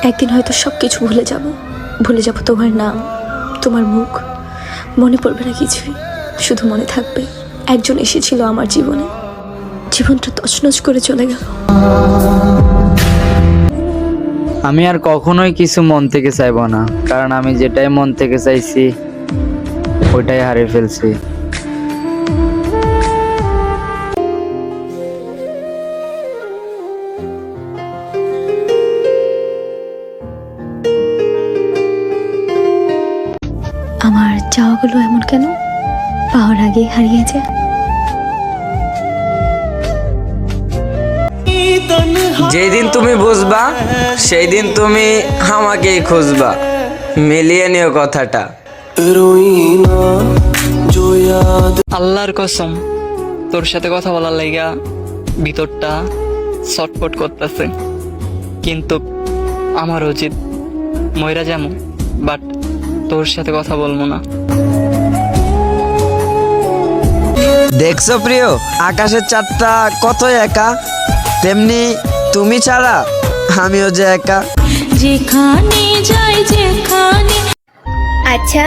একদিন হয়তো সবকিছু ভুলে যাব তোমার নাম, তোমার মুখ, মনে পড়বে না কিছুই। শুধু মনে থাকবে একজন এসেছিল আমার জীবনে, জীবনটা তছনছ করে চলে গেল। আমি আর কখনোই কিছু মন থেকে চাইবো না, কারণ আমি যেটাই মন থেকে চাইছি ওইটাই হারিয়ে ফেলছি। আমার চাওয়াগুলো এমন কেন পাওয়ার আগে হারিয়ে যায়? যেই দিন তুমি বুঝবা সেই দিন তুমি আমাকেই খুঁজবা। মিলিয়ে নিও কথাটা। আল্লাহর কসম, তোর সাথে কথা বলার লাইগা ভিতরটা ছটফট করতেছে, কিন্তু আমার উচিত ময়রা যেমন, বাট তোর সাথে কথা বলবো না। দেখছো প্রিয়, আকাশের চাঁদটা কত একা, তেমনি তুমি ছাড়া আমিও যে একা। যেখানে যাই যেখানে। আচ্ছা,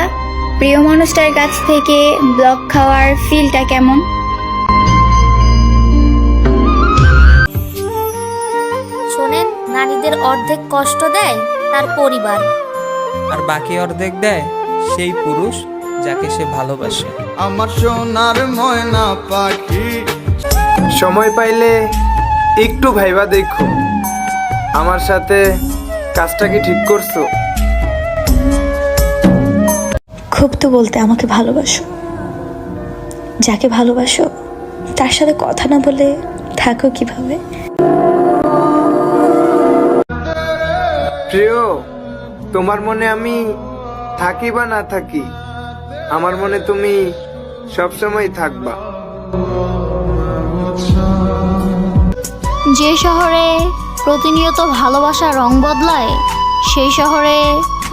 প্রিয় মানুষটার কাছ থেকে ব্লক খাওয়ার ফিলটা কেমন? শোনেন, নারীদের অর্ধেক কষ্ট দেয় তার পরিবার, আর বাকি অর্ধেক দেয় সেই পুরুষ যাকে সে ভালোবাসে। আমার সোনার ময়না পাখি, সময় পাইলে একটু ভাইবা দেখো আমার সাথে কাজটা কি ঠিক করছো? খুব তো বলতে আমাকে ভালোবাসো, যাকে ভালোবাসো তার সাথে কথা না বলে থাকো কিভাবে? প্রিয়, তোমার মনে আমি থাকি বা না থাকি, আমার মনে তুমি সবসময় থাকবা। যে শহরে প্রতিনিয়ত ভালোবাসার রং বদলায়, সেই শহরে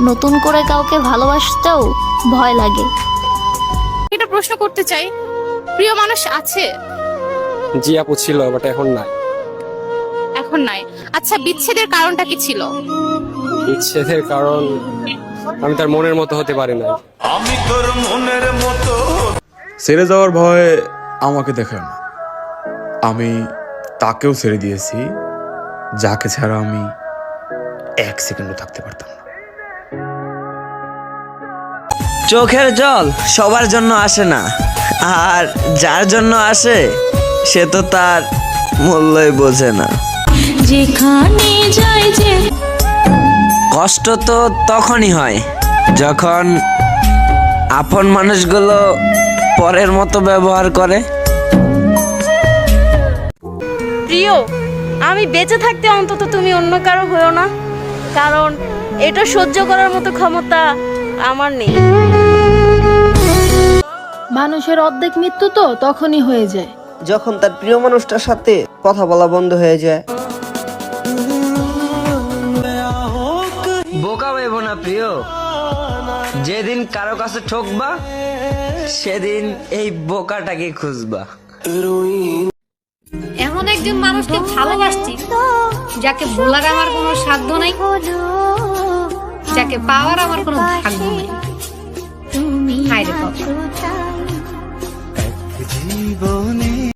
নতুন করে কাউকে ভালোবাসতেও ভয় লাগে। এটা প্রশ্ন করতে চাই, প্রিয় মানুষ আছে? জি আপু, ছিল, বাট এখন নাই। এখন নাই। আচ্ছা, বিচ্ছেদের কারণটা কি ছিল? বিচ্ছেদের কারণ আমি তার মনের মতো হতে পারি না। ছেড়ে যাওয়ার ভয়ে আমাকে দেখে না, আমি তাকেও ছেড়ে দিয়েছি যাকে ছাড়া আমি এক সেকেন্ডও থাকতে পারতাম না। চোখের জল সবার জন্য আসে না, আর যার জন্য আসে সে তো তার মূল্যই বোঝে না। যেখানে যাই যে। কষ্ট তো তখনই হয় যখন আপন মানুষগুলো পরের মতো ব্যবহার করে। প্রিয়, আমি বেঁচে থাকতে অন্তত তুমি অন্য কারো হয়েও না, কারণ এটা সহ্য করার মতো ক্ষমতা আমার নেই। মানুষের অর্ধেক মৃত্যু তো তখনই হয়ে যায় যখন তার প্রিয় মানুষটার সাথে কথা বলা বন্ধ হয়ে যায়। বোকা ভেবো না প্রিয়, যেদিন কারো কাছে ঠকবা সেদিন এই বোকাটাকে খুঁজবা। এমন একজন মানুষকে ভালোবাসছি যাকে ভোলার আমার কোনো সাধ্য নাই, যাকে পাওয়ার আমার কোনো ভাগ্য নেই। হায় রে বাবা।